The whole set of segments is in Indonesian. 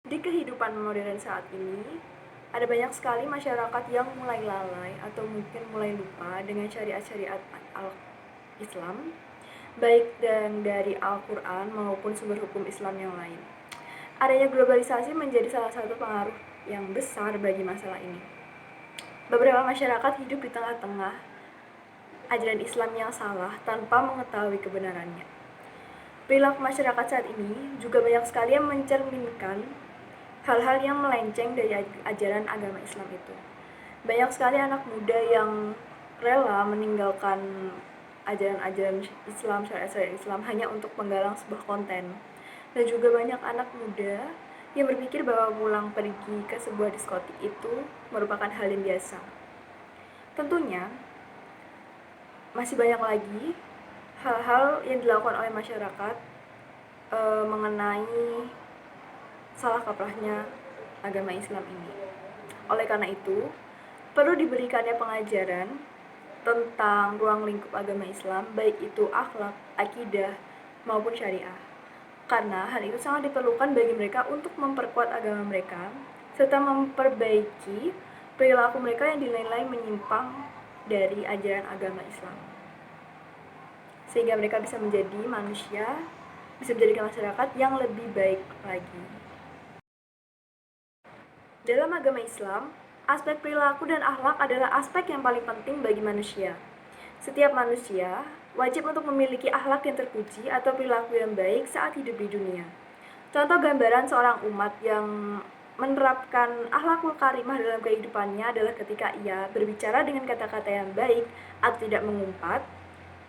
Di kehidupan modern saat ini, ada banyak sekali masyarakat yang mulai lalai atau mungkin mulai lupa dengan syariat-syariat Islam, baik dari Al-Quran maupun sumber hukum Islam yang lain. Adanya globalisasi menjadi salah satu pengaruh yang besar bagi masalah ini. Beberapa masyarakat hidup di tengah-tengah ajaran Islam yang salah tanpa mengetahui kebenarannya. Perilaku masyarakat saat ini juga banyak sekali yang mencerminkan hal-hal yang melenceng dari ajaran agama Islam itu. Banyak sekali anak muda yang rela meninggalkan ajaran-ajaran Islam, syariat-syariat Islam hanya untuk menggalang sebuah konten. Dan juga banyak anak muda yang berpikir bahwa pulang pergi ke sebuah diskotik itu merupakan hal yang biasa. Tentunya, masih banyak lagi hal-hal yang dilakukan oleh masyarakat mengenai salah kaprahnya agama Islam ini. Oleh karena itu, perlu diberikannya pengajaran tentang ruang lingkup agama Islam, baik itu akhlak, akidah, maupun syariah. Karena hal itu sangat diperlukan bagi mereka untuk memperkuat agama mereka, serta memperbaiki perilaku mereka yang dinilai menyimpang dari ajaran agama Islam. Sehingga mereka bisa menjadi manusia, bisa menjadikan masyarakat yang lebih baik lagi. Dalam agama Islam, aspek perilaku dan akhlak adalah aspek yang paling penting bagi manusia. Setiap manusia wajib untuk memiliki akhlak yang terpuji atau perilaku yang baik saat hidup di dunia. Contoh gambaran seorang umat yang menerapkan akhlakul karimah dalam kehidupannya adalah ketika ia berbicara dengan kata-kata yang baik atau tidak mengumpat,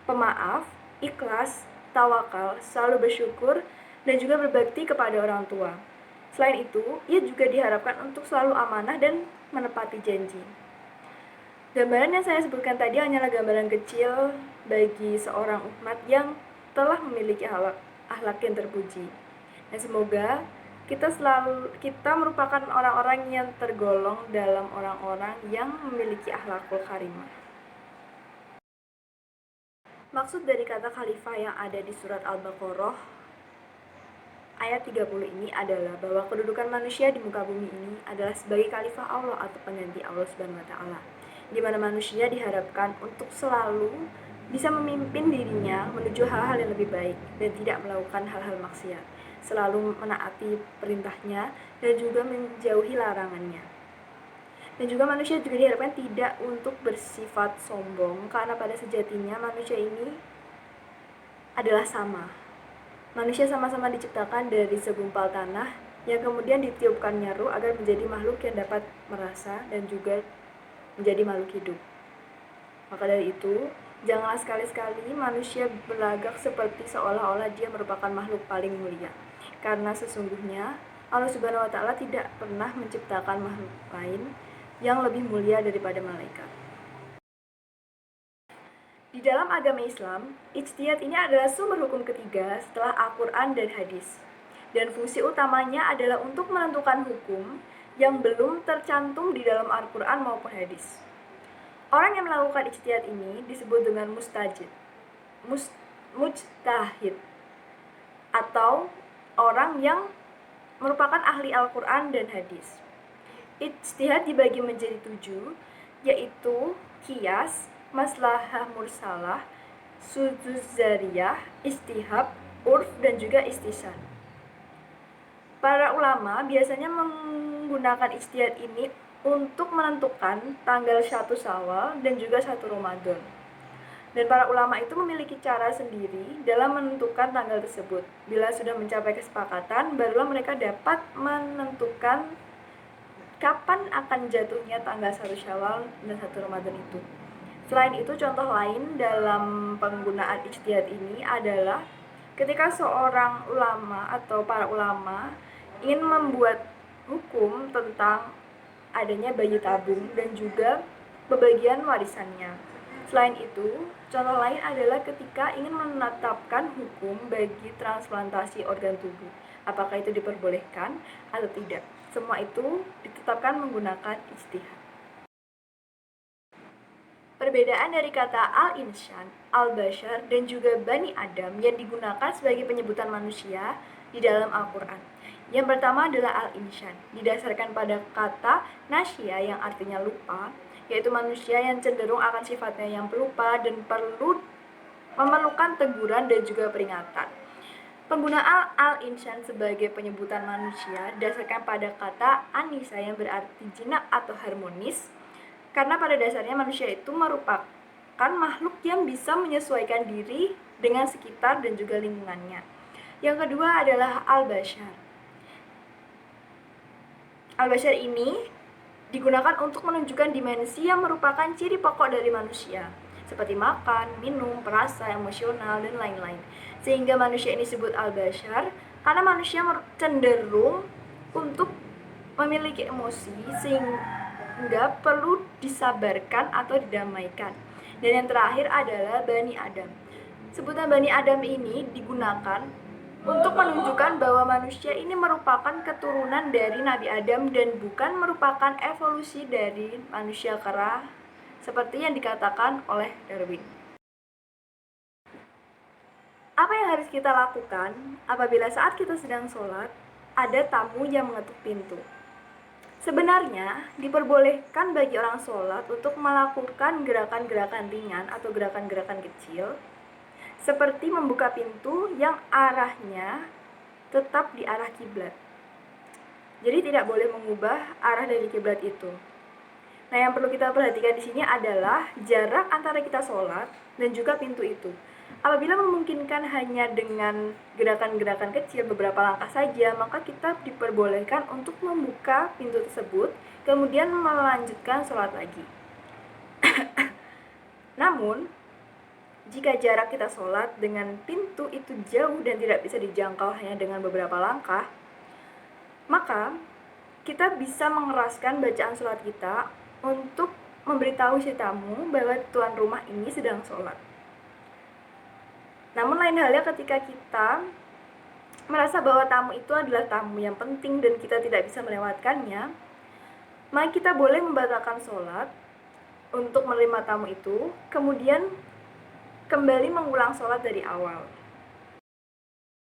pemaaf, ikhlas, tawakal, selalu bersyukur, dan juga berbakti kepada orang tua. Selain itu, ia juga diharapkan untuk selalu amanah dan menepati janji. Gambaran yang saya sebutkan tadi hanyalah gambaran kecil bagi seorang umat yang telah memiliki akhlak yang terpuji. Dan semoga kita merupakan orang-orang yang tergolong dalam orang-orang yang memiliki akhlakul karimah. Maksud dari kata khalifah yang ada di surat Al-Baqarah ayat 30 ini adalah bahwa kedudukan manusia di muka bumi ini adalah sebagai khalifah Allah atau pengganti Allah Subhanahu wa taala, di mana manusia diharapkan untuk selalu bisa memimpin dirinya menuju hal-hal yang lebih baik dan tidak melakukan hal-hal maksiat, selalu menaati perintahnya dan juga menjauhi larangannya. Dan juga manusia juga diharapkan tidak untuk bersifat sombong, karena pada sejatinya manusia ini adalah sama. Manusia sama-sama diciptakan dari segumpal tanah yang kemudian ditiupkan nyaru agar menjadi makhluk yang dapat merasa dan juga menjadi makhluk hidup. Maka dari itu, janganlah sekali-sekali manusia berlagak seperti seolah-olah dia merupakan makhluk paling mulia. Karena sesungguhnya Allah Subhanahu wa taala tidak pernah menciptakan makhluk lain yang lebih mulia daripada malaikat. Di dalam agama Islam, ijtihad ini adalah sumber hukum ketiga setelah Al-Quran dan hadis. Dan fungsi utamanya adalah untuk menentukan hukum yang belum tercantum di dalam Al-Quran maupun hadis. Orang yang melakukan ijtihad ini disebut dengan mujtahid, atau orang yang merupakan ahli Al-Quran dan hadis. Ijtihad dibagi menjadi 7, yaitu qiyas, maslahah mursalah, suzuz zariyah, istihab, urf, dan juga istisyan. Para ulama biasanya menggunakan ijtihad ini untuk menentukan tanggal 1 Syawal dan juga 1 Ramadan. Dan para ulama itu memiliki cara sendiri dalam menentukan tanggal tersebut. Bila sudah mencapai kesepakatan, barulah mereka dapat menentukan kapan akan jatuhnya tanggal 1 Syawal dan 1 Ramadan itu. Selain itu, contoh lain dalam penggunaan ijtihad ini adalah ketika seorang ulama atau para ulama ingin membuat hukum tentang adanya bayi tabung dan juga pembagian warisannya. Selain itu, contoh lain adalah ketika ingin menetapkan hukum bagi transplantasi organ tubuh. Apakah itu diperbolehkan atau tidak? Semua itu ditetapkan menggunakan ijtihad. Perbedaan dari kata al-insan, al-bashar, dan juga bani Adam yang digunakan sebagai penyebutan manusia di dalam Al-Quran. Yang pertama adalah al-insyan, didasarkan pada kata nasya yang artinya lupa, yaitu manusia yang cenderung akan sifatnya yang pelupa dan perlu memerlukan teguran dan juga peringatan. Penggunaan al-insyan sebagai penyebutan manusia didasarkan pada kata anisa yang berarti jinak atau harmonis, karena pada dasarnya manusia itu merupakan makhluk yang bisa menyesuaikan diri dengan sekitar dan juga lingkungannya. Yang kedua adalah al-bashar. Al-bashar ini digunakan untuk menunjukkan dimensi yang merupakan ciri pokok dari manusia, seperti makan, minum, perasa, emosional, dan lain-lain. Sehingga manusia ini disebut al-bashar karena manusia cenderung untuk memiliki emosi sehingga perlu disabarkan atau didamaikan. Dan yang terakhir adalah Bani Adam. Sebutan Bani Adam ini digunakan untuk menunjukkan bahwa manusia ini merupakan keturunan dari Nabi Adam dan bukan merupakan evolusi dari manusia kera seperti yang dikatakan oleh Darwin. Apa yang harus kita lakukan apabila saat kita sedang sholat ada tamu yang mengetuk pintu? Sebenarnya diperbolehkan bagi orang sholat untuk melakukan gerakan-gerakan ringan atau gerakan-gerakan kecil seperti membuka pintu yang arahnya tetap di arah kiblat. Jadi tidak boleh mengubah arah dari kiblat itu. Nah, yang perlu kita perhatikan di sini adalah jarak antara kita sholat dan juga pintu itu. Apabila memungkinkan hanya dengan gerakan-gerakan kecil beberapa langkah saja, maka kita diperbolehkan untuk membuka pintu tersebut, kemudian melanjutkan sholat lagi. Namun, jika jarak kita sholat dengan pintu itu jauh dan tidak bisa dijangkau hanya dengan beberapa langkah, maka kita bisa mengeraskan bacaan sholat kita untuk memberitahu si tamu bahwa tuan rumah ini sedang sholat. Namun lain halnya ketika kita merasa bahwa tamu itu adalah tamu yang penting dan kita tidak bisa melewatkannya, maka kita boleh membatalkan sholat untuk menerima tamu itu, kemudian kembali mengulang sholat dari awal.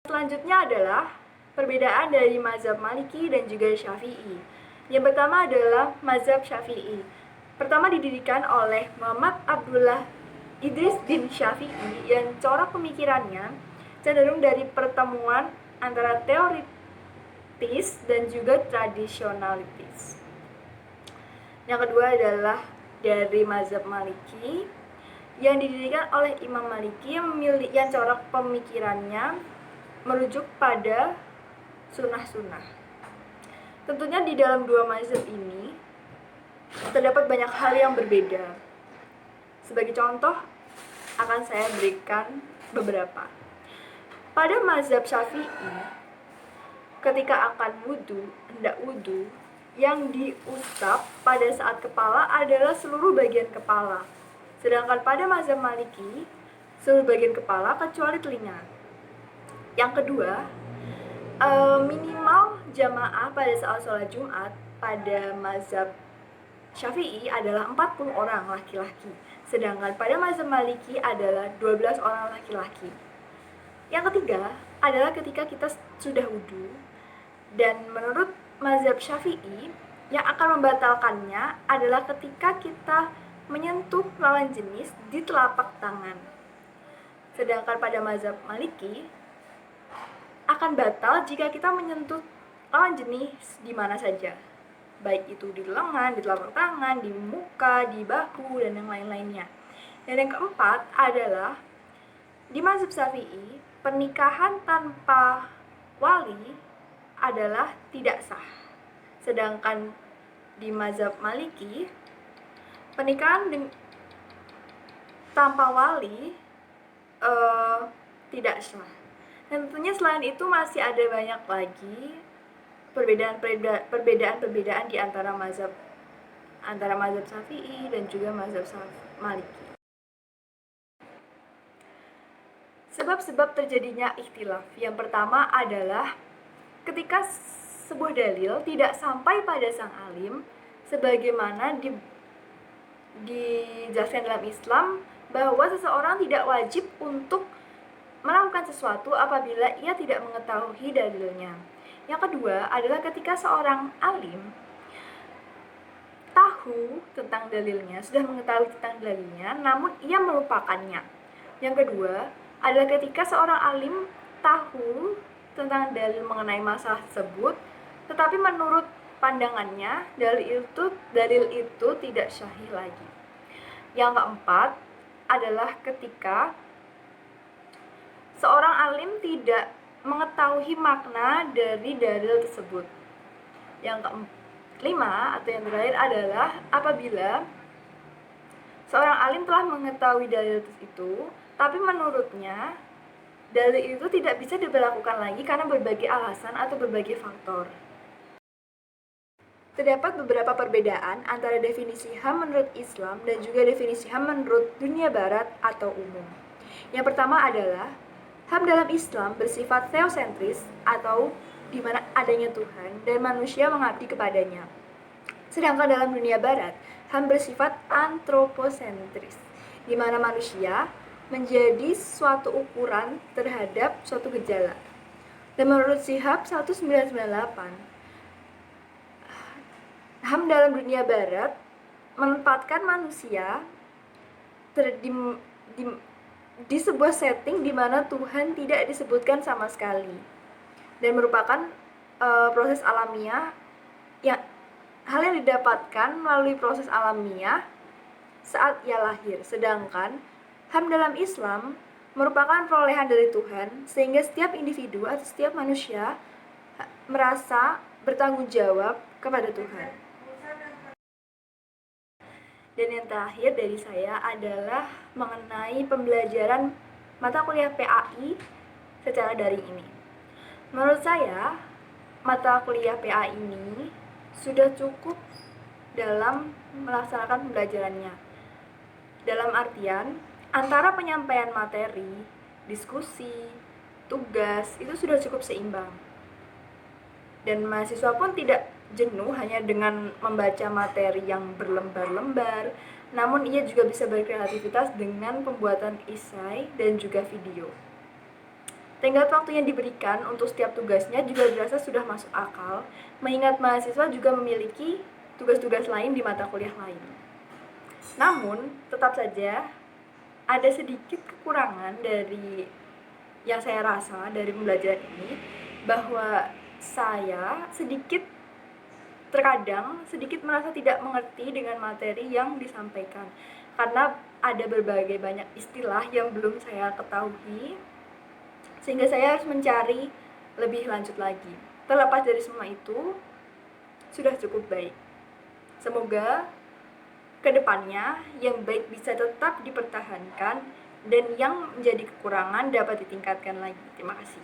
Selanjutnya adalah perbedaan dari mazhab Maliki dan juga Syafi'i. Yang pertama adalah mazhab Syafi'i. Pertama didirikan oleh Muhammad Abdullah Idris bin Syafi'i yang corak pemikirannya cenderung dari pertemuan antara teoritis dan juga tradisionalitis. Yang kedua adalah dari mazhab Maliki yang didirikan oleh Imam Maliki yang corak pemikirannya merujuk pada sunnah-sunnah. Tentunya di dalam dua mazhab ini terdapat banyak hal yang berbeda. Sebagai contoh, akan saya berikan beberapa. Pada mazhab Syafi'i, ketika akan hendak wudhu, yang diusap pada saat kepala adalah seluruh bagian kepala. Sedangkan pada mazhab Maliki, seluruh bagian kepala kecuali telinga. Yang kedua, minimal jamaah pada saat sholat Jumat pada mazhab Syafi'i adalah 40 orang laki-laki. Sedangkan pada mazhab Maliki adalah 12 orang laki-laki. Yang ketiga adalah ketika kita sudah wudhu. Dan menurut mazhab Syafi'i, yang akan membatalkannya adalah ketika kita menyentuh lawan jenis di telapak tangan. Sedangkan pada mazhab Maliki akan batal jika kita menyentuh lawan jenis di mana saja, baik itu di lengan, di telapak tangan, di muka, di bahu, dan yang lain-lainnya. Dan yang keempat adalah di mazhab Syafi'i, pernikahan tanpa wali adalah tidak sah. Sedangkan di mazhab Maliki, pernikahan tanpa wali tidak sah. Dan tentunya selain itu masih ada banyak lagi perbedaan di antara mazhab Syafi'i dan juga mazhab Maliki. Sebab-sebab terjadinya ikhtilaf. Yang pertama adalah ketika sebuah dalil tidak sampai pada sang alim, sebagaimana dijelaskan dalam Islam bahwa seseorang tidak wajib untuk melakukan sesuatu apabila ia tidak mengetahui dalilnya. Yang kedua adalah ketika seorang alim tahu tentang dalilnya, sudah mengetahui tentang dalilnya, namun ia melupakannya. Yang kedua adalah ketika seorang alim tahu tentang dalil mengenai masalah tersebut, tetapi menurut pandangannya dalil itu tidak sahih lagi. Yang keempat adalah ketika seorang alim tidak mengetahui makna dari dalil tersebut. Yang kelima atau yang terakhir adalah apabila seorang alim telah mengetahui dalil itu, tapi menurutnya dalil itu tidak bisa diberlakukan lagi karena berbagai alasan atau berbagai faktor. Terdapat beberapa perbedaan antara definisi HAM menurut Islam dan juga definisi HAM menurut dunia barat atau umum. Yang pertama adalah HAM dalam Islam bersifat theosentris atau di mana adanya Tuhan dan manusia mengabdi kepadanya. Sedangkan dalam dunia barat, HAM bersifat antroposentris, di mana manusia menjadi suatu ukuran terhadap suatu gejala. Dan menurut Shihab 1998, HAM dalam dunia barat menempatkan manusia di sebuah setting di mana Tuhan tidak disebutkan sama sekali dan merupakan proses alamiah yang hal yang didapatkan melalui proses alamiah saat ia lahir. Sedangkan HAM dalam Islam merupakan perolehan dari Tuhan sehingga setiap individu atau setiap manusia merasa bertanggung jawab kepada Tuhan. Dan yang terakhir dari saya adalah mengenai pembelajaran mata kuliah PAI secara daring ini. Menurut saya, mata kuliah PAI ini sudah cukup dalam melaksanakan pembelajarannya. Dalam artian, antara penyampaian materi, diskusi, tugas, itu sudah cukup seimbang. Dan mahasiswa pun tidak jenuh hanya dengan membaca materi yang berlembar-lembar, namun ia juga bisa berkreativitas dengan pembuatan esai dan juga video. Tenggat waktu yang diberikan untuk setiap tugasnya juga dirasa sudah masuk akal, mengingat mahasiswa juga memiliki tugas-tugas lain di mata kuliah lain. Namun, tetap saja ada sedikit kekurangan dari yang saya rasa dari pembelajaran ini, bahwa saya terkadang sedikit merasa tidak mengerti dengan materi yang disampaikan karena ada berbagai banyak istilah yang belum saya ketahui sehingga saya harus mencari lebih lanjut lagi. Terlepas dari semua itu, sudah cukup baik. Semoga kedepannya yang baik bisa tetap dipertahankan dan yang menjadi kekurangan dapat ditingkatkan lagi. Terima kasih.